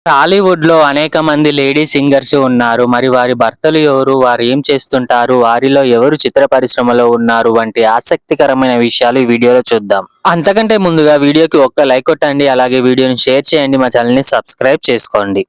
టాలీవుడ్ లో అనేక మంది లేడీ సింగర్స్ ఉన్నారు. మరి వారి భర్తలు ఎవరు? వారు ఏం చేస్తుంటారు? వారిలో ఎవరు చిత్ర పరిశ్రమలో ఉన్నారు? వంటి ఆసక్తికరమైన విషయాలు ఈ వీడియోలో చూద్దాం. అంతకంటే ముందుగా వీడియోకి ఒక్క లైక్ కొట్టండి. అలాగే వీడియోని షేర్ చేయండి. మా ఛానల్ ని సబ్స్క్రైబ్ చేసుకోండి.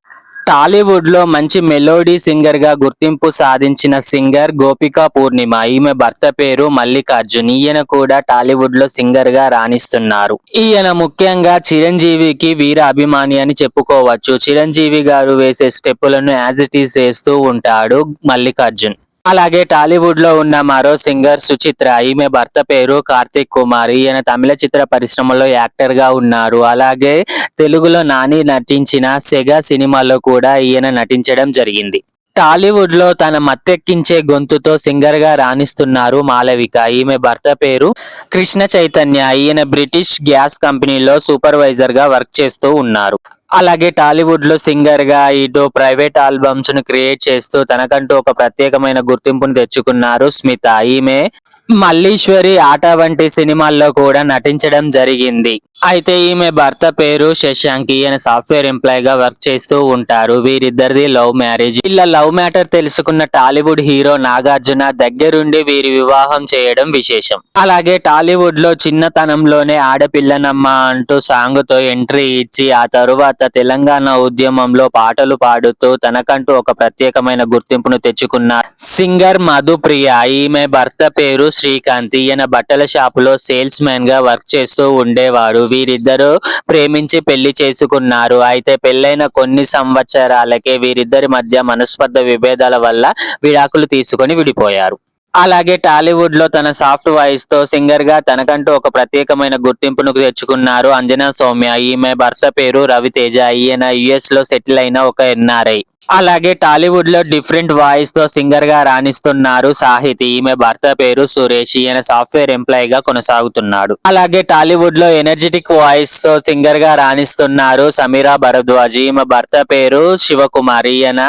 టాలీవుడ్ లో మంచి మెలోడీ సింగర్ గా గుర్తింపు సాధించిన సింగర్ గోపికా పూర్ణిమ. ఈమె భర్త పేరు మల్లికార్జున్. ఈయన కూడా టాలీవుడ్ లో సింగర్ గా రాణిస్తున్నారు. ఈయన ముఖ్యంగా చిరంజీవికి వీర అభిమాని అని చెప్పుకోవచ్చు. చిరంజీవి గారు వేసే స్టెప్పులను యాజ్ ఇట్ ఈస్ వేస్తూ ఉంటాడు మల్లికార్జున్. అలాగే టాలీవుడ్ లో ఉన్న మరో సింగర్ సుచిత్ర. ఈమె భర్త పేరు కార్తిక్ కుమార్. ఈయన తమిళ చిత్ర పరిశ్రమలో యాక్టర్ గా ఉన్నారు. అలాగే తెలుగులో నాని నటించిన సెగ సినిమాలో కూడా ఈయన నటించడం జరిగింది. టాలీవుడ్ లో తన మత్తెక్కించే గొంతుతో సింగర్ గా రాణిస్తున్నారు మాలవిక. ఈమె భర్త పేరు కృష్ణ చైతన్య. ఈయన బ్రిటిష్ గ్యాస్ కంపెనీలో సూపర్వైజర్ గా వర్క్ చేస్తూ ఉన్నారు. అలాగే టాలీవుడ్ లో సింగర్ గా ఇటు ప్రైవేట్ ఆల్బమ్స్ ను క్రియేట్ చేస్తూ తనకంటూ ఒక ప్రత్యేకమైన గుర్తింపును తెచ్చుకున్నారు స్మిత. ఈమె మల్లీశ్వరి, ఆట వంటి సినిమాల్లో కూడా నటించడం జరిగింది. అయితే ఈమె భర్త పేరు శశాంక్. ఈయన సాఫ్ట్వేర్ ఎంప్లాయ్ గా వర్క్ చేస్తూ ఉంటారు. వీరిద్దరిది లవ్ మ్యారేజ్. ఇలా లవ్ మ్యాటర్ తెలుసుకున్న టాలీవుడ్ హీరో నాగార్జున దగ్గరుండి వీరి వివాహం చేయడం విశేషం. అలాగే టాలీవుడ్ లో చిన్నతనంలోనే ఆడపిల్లనమ్మ అంటూ సాంగ్ తో ఎంట్రీ ఇచ్చి ఆ తరువాత తెలంగాణ ఉద్యమంలో పాటలు పాడుతూ తనకంటూ ఒక ప్రత్యేకమైన గుర్తింపును తెచ్చుకున్న సింగర్ మధుప్రియ. ఈమె భర్త పేరు శ్రీకాంత్. ఈయన బట్టల షాపులో సేల్స్ మ్యాన్ గా వర్క్ చేస్తూ ఉండేవాడు. వీరిద్దరూ ప్రేమించి పెళ్లి చేసుకున్నారు. అయితే పెళ్లైన కొన్ని సంవత్సరాలకే వీరిద్దరి మధ్య మనస్పర్ధ విభేదాల వల్ల విడాకులు తీసుకొని విడిపోయారు. అలాగే టాలీవుడ్ లో తన సాఫ్ట్ వాయిస్ తో సింగర్ గా తనకంటూ ఒక ప్రత్యేకమైన గుర్తింపును తెచ్చుకున్నారు అంజనా సౌమ్య. ఈమె భర్త పేరు రవితేజ. ఈయన యుఎస్ లో సెటిల్ అయిన ఒక ఎన్ఆర్ఐ. అలాగే టాలీవుడ్ లో డిఫరెంట్ వాయిస్ తో సింగర్ గా రాణిస్తున్నారు సాహితి. ఈమె భర్త పేరు సురేష్. ఈయన సాఫ్ట్వేర్ ఎంప్లాయ్ గా కొనసాగుతున్నాడు. అలాగే టాలీవుడ్ లో ఎనర్జెటిక్ వాయిస్ తో సింగర్ గా రాణిస్తున్నారు సమీరా భరద్వాజ్. ఈమె భర్త పేరు శివకుమార్. ఈయన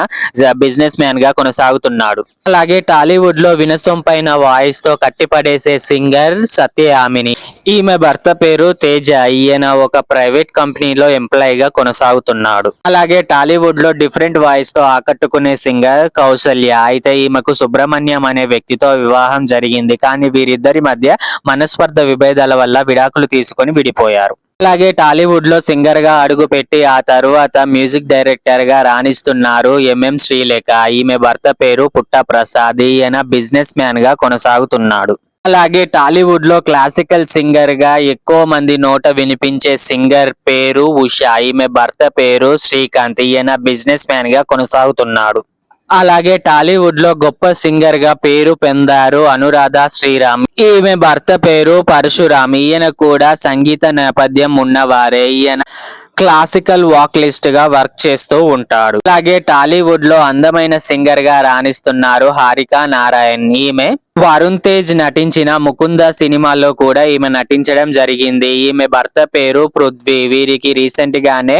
బిజినెస్ మ్యాన్ గా కొనసాగుతున్నాడు. అలాగే టాలీవుడ్ లో వినసొంపైన వాయిస్ తో కట్టిపడేసే సింగర్ సత్యయామిని. ఈమె భర్త పేరు తేజ. ఈయన ఒక ప్రైవేట్ కంపెనీలో ఎంప్లాయ్ గా కొనసాగుతున్నాడు. అలాగే టాలీవుడ్ లో డిఫరెంట్ వాయిస్ తో ఆకట్టుకునే సింగర్ కౌసల్య. అయితే ఈమెకు సుబ్రహ్మణ్యం అనే వ్యక్తితో వివాహం జరిగింది. కానీ వీరిద్దరి మధ్య మనస్పర్ధ విభేదాల వల్ల విడాకులు తీసుకొని విడిపోయారు. అలాగే టాలీవుడ్ లో సింగర్ గా అడుగుపెట్టి ఆ తరువాత మ్యూజిక్ డైరెక్టర్ గా రాణిస్తున్నారు ఎంఎం శ్రీలేఖ. ఈమె భర్త పేరు పుట్ట ప్రసాద్. ఈయన బిజినెస్ మ్యాన్ గా కొనసాగుతున్నాడు. అలాగే టాలీవుడ్ లో క్లాసికల్ సింగర్ గా ఎక్కువ మంది నోట వినిపించే సింగర్ పేరు ఉషా. ఈమె భర్త పేరు శ్రీకాంత్. ఈయన బిజినెస్ మ్యాన్ గా కొనసాగుతున్నాడు. అలాగే టాలీవుడ్ లో గొప్ప సింగర్ గా పేరు పొందారు అనురాధ శ్రీరామ్. ఈమె భర్త పేరు పరశురామ్. ఈయన కూడా సంగీత నేపథ్యం ఉన్నవారే. ఈయన క్లాసికల్ వాకలిస్ట్ గా వర్క్ చేస్తూ ఉంటాడు. అలాగే టాలీవుడ్ లో అందమైన సింగర్ గా రాణిస్తున్నారు హారిక నారాయణ్. ఈమె వరుణ్ తేజ్ నటించిన ముకుంద సినిమాలో కూడా ఈమె నటించడం జరిగింది. ఈమె భర్త పేరు పృథ్వీ. వీరికి రీసెంట్ గానే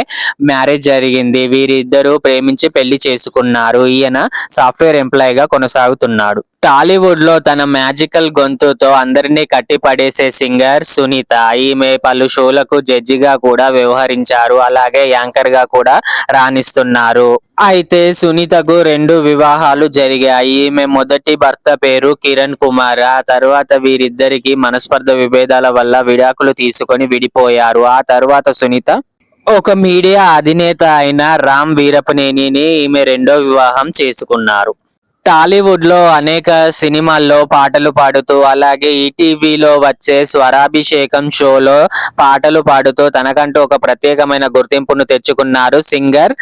మ్యారేజ్ జరిగింది. వీరిద్దరూ ప్రేమించి పెళ్లి చేసుకున్నారు. ఈయన సాఫ్ట్వేర్ ఎంప్లాయ్ గా కొనసాగుతున్నాడు. టాలీవుడ్ లో తన మ్యాజికల్ గొంతుతో అందరినీ కట్టి పడేసే సింగర్ సునీత. ఈమె పలు షోలకు జడ్జిగా కూడా వ్యవహరించారు. అలాగే యాంకర్ గా కూడా రాణిస్తున్నారు. అయితే సునీతకు 2 వివాహాలు జరిగాయి. ఈమె మొదటి భర్త పేరు కిరణ్ కుమార్. ఆ తర్వాత వీరిద్దరికి మనస్పర్ధ విభేదాల వల్ల విడాకులు తీసుకొని విడిపోయారు. ఆ తర్వాత సునీత ఒక మీడియా అధినేత అయిన రామ్ వీరపనేనిని ఈమె 2వ వివాహం చేసుకున్నారు. టాలీవుడ్ లో అనేక సినిమాల్లో పాటలు పాడుతూ అలాగే ఈటీవీలో వచ్చే స్వరాభిషేకం షోలో పాటలు పాడుతూ తనకంటూ ఒక ప్రత్యేకమైన గుర్తింపును తెచ్చుకున్నారు సింగర్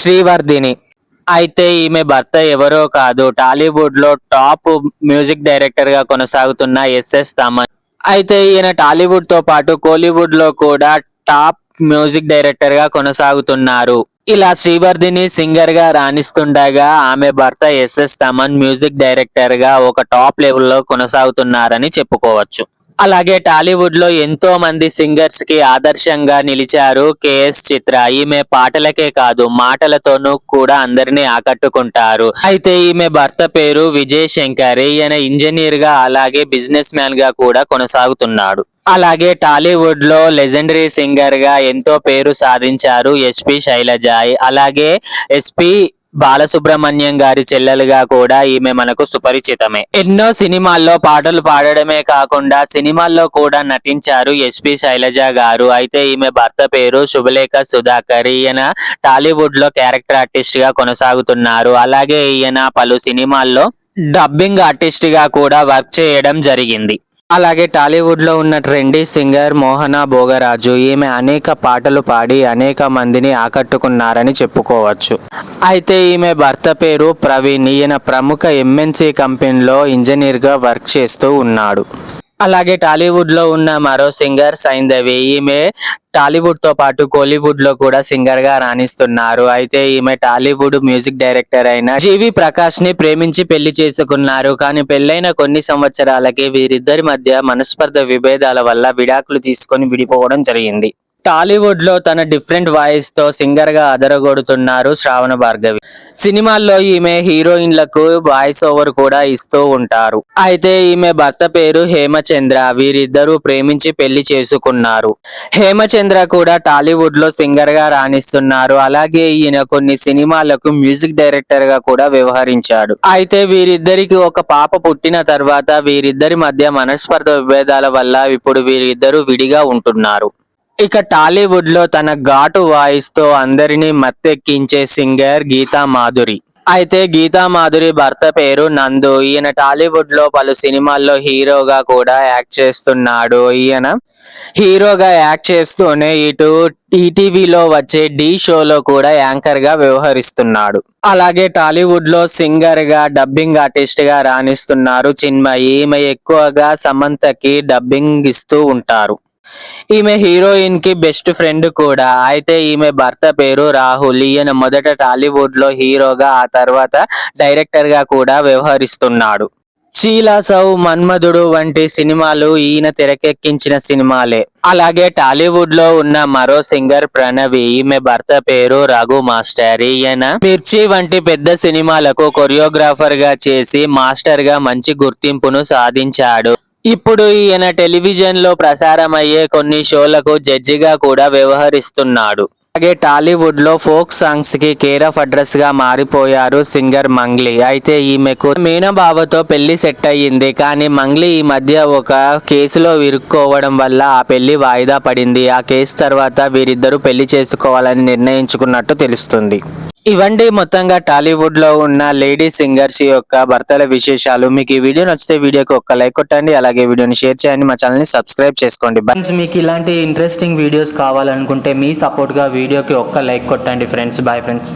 శ్రీవర్ధిని. అయితే ఈమె భర్త ఎవరో కాదు, టాలీవుడ్ లో టాప్ మ్యూజిక్ డైరెక్టర్ గా కొనసాగుతున్న ఎస్ఎస్ తమన్. అయితే ఈయన టాలీవుడ్ తో పాటు కోలీవుడ్ లో కూడా టాప్ మ్యూజిక్ డైరెక్టర్ గా కొనసాగుతున్నారు. ఇలా శ్రీవర్ధిని సింగర్ గా రాణిస్తుండగా ఆమె భర్త ఎస్ఎస్ తమన్ మ్యూజిక్ డైరెక్టర్ గా ఒక టాప్ లెవెల్లో కొనసాగుతున్నారని చెప్పుకోవచ్చు. అలాగే టాలీవుడ్ లో ఎంతో మంది సింగర్స్ కి ఆదర్శంగా నిలిచారు కేఎస్ చిత్ర. ఈమె పాటలకే కాదు మాటలతోనూ కూడా అందరినీ ఆకట్టుకుంటారు. అయితే ఈమె భర్త పేరు విజయ్ శంకర్. ఈయన ఇంజనీర్ గా అలాగే బిజినెస్ మ్యాన్ గా కూడా కొనసాగుతున్నాడు. అలాగే టాలీవుడ్ లో లెజెండరీ సింగర్ గా ఎంతో పేరు సాధించారు ఎస్పి శైలజ. అలాగే ఎస్పి బాలసుబ్రహ్మణ్యం గారి చెల్లెలుగా కూడా ఈమె మనకు సుపరిచితమే. ఎన్నో సినిమాల్లో పాటలు పాడడమే కాకుండా సినిమాల్లో కూడా నటించారు ఎస్పి శైలజ గారు. అయితే ఈమె భర్త పేరు శుభలేఖ సుధాకర్. ఈయన టాలీవుడ్ లో క్యారెక్టర్ ఆర్టిస్ట్ గా కొనసాగుతున్నారు. అలాగే ఈయన పలు సినిమాల్లో డబ్బింగ్ ఆర్టిస్ట్ గా కూడా వర్క్ చేయడం జరిగింది. అలాగే టాలీవుడ్ లో ఉన్న ట్రెండీ సింగర్ మోహన భోగరాజు. ఈమె అనేక పాటలు పాడి అనేక మందిని ఆకట్టుకున్నారని చెప్పుకోవచ్చు. అయితే ఈమె భర్త పేరు ప్రవీణ్. ఈయన ప్రముఖ ఎంఎన్సి కంపెనీలో ఇంజనీర్ గా వర్క్ చేస్తూ ఉన్నాడు. అలాగే టాలీవుడ్ లో ఉన్న మరో సింగర్ సైంధవి. ఈమె టాలీవుడ్ తో పాటు కోలీవుడ్ లో కూడా సింగర్ గా రాణిస్తున్నారు. అయితే ఈమె టాలీవుడ్ మ్యూజిక్ డైరెక్టర్ అయిన జీవి ప్రకాష్ ని ప్రేమించి పెళ్లి చేసుకున్నారు. కానీ పెళ్లైన కొన్ని సంవత్సరాలకి వీరిద్దరి మధ్య మనస్పర్ధ విభేదాల వల్ల విడాకులు తీసుకొని విడిపోవడం జరిగింది. టాలీవుడ్ లో తన డిఫరెంట్ వాయిస్ తో సింగర్ గా అదరగొడుతున్నారు శ్రావణ భార్గవి. సినిమాల్లో ఈమె హీరోయిన్లకు వాయిస్ ఓవర్ కూడా ఇస్తూ ఉంటారు. అయితే ఈమె భర్త పేరు హేమచంద్ర. వీరిద్దరూ ప్రేమించి పెళ్లి చేసుకున్నారు. హేమచంద్ర కూడా టాలీవుడ్ లో సింగర్ గా రాణిస్తున్నారు. అలాగే ఈయన కొన్ని సినిమాలకు మ్యూజిక్ డైరెక్టర్ గా కూడా వ్యవహరించాడు. అయితే వీరిద్దరికి ఒక పాప పుట్టిన తర్వాత వీరిద్దరి మధ్య మనస్పర్ధ విభేదాల వల్ల ఇప్పుడు వీరిద్దరూ విడిగా ఉంటున్నారు. ఇక టాలీవుడ్ లో తన ఘాటు వాయిస్ తో అందరినీ మత్తెక్కించే సింగర్ గీతా మాధురి. అయితే గీతా మాధురి భర్త పేరు నందు. ఈయన టాలీవుడ్ లో పలు సినిమాల్లో హీరోగా కూడా యాక్ట్ చేస్తున్నాడు. ఈయన హీరోగా యాక్ట్ చేస్తూనే ఇటు ఈటీవీలో వచ్చే డి షోలో కూడా యాంకర్ గా వ్యవహరిస్తున్నాడు. అలాగే టాలీవుడ్ లో సింగర్ గా డబ్బింగ్ ఆర్టిస్ట్ గా రాణిస్తున్నారు చిన్మయి. ఈమె ఎక్కువగా సమంతకి డబ్బింగ్ ఇస్తూ ఉంటారు. ఈమె హీరోయిన్ కి బెస్ట్ ఫ్రెండ్ కూడా. అయితే ఈమె భర్త పేరు రాహుల్. ఈయన మొదట టాలీవుడ్ లో హీరోగా ఆ తర్వాత డైరెక్టర్ గా కూడా వ్యవహరిస్తున్నాడు. చీలాసౌ, మన్మధుడు వంటి సినిమాలు ఈయన తెరకెక్కించిన సినిమాలే. అలాగే టాలీవుడ్ లో ఉన్న మరో సింగర్ ప్రణవి. ఈమె భర్త పేరు రఘు మాస్టర్. ఈయన మిర్చి వంటి పెద్ద సినిమాలకు కొరియోగ్రాఫర్ గా చేసి మాస్టర్ గా మంచి గుర్తింపును సాధించాడు. ఇప్పుడు ఈయన టెలివిజన్ లో ప్రసారమయ్యే కొన్ని షోలకు జడ్జిగా కూడా వ్యవహరిస్తున్నాడు. అలాగే టాలీవుడ్ లో ఫోక్ సాంగ్స్ కి కేర్ ఆఫ్ అడ్రస్ గా మారిపోయారు సింగర్ మంగ్లీ. అయితే ఈమెకు మీనబావతో పెళ్లి సెట్ అయ్యింది. కానీ మంగ్లీ ఈ మధ్య ఒక కేసులో ఇరుక్కోవడం వల్ల ఆ పెళ్లి వాయిదా పడింది. ఆ కేసు తర్వాత వీరిద్దరూ పెళ్లి చేసుకోవాలని నిర్ణయించుకున్నట్టు తెలుస్తుంది. ఇవండి మొత్తంగా టాలీవుడ్ లో ఉన్న లేడీ సింగర్స్ యొక్క భర్తల విశేషాలు. మీకు ఈ వీడియో నచ్చితే వీడియోకి ఒక లైక్ కొట్టండి. అలాగే వీడియోని షేర్ చేయండి. మా ఛానల్ ని సబ్స్క్రైబ్ చేసుకోండి. ఫ్రెండ్స్, మీకు ఇలాంటి ఇంట్రెస్టింగ్ వీడియోస్ కావాలనుకుంటే మీ సపోర్ట్ గా వీడియోకి ఒక్క లైక్ కొట్టండి ఫ్రెండ్స్. Bye friends.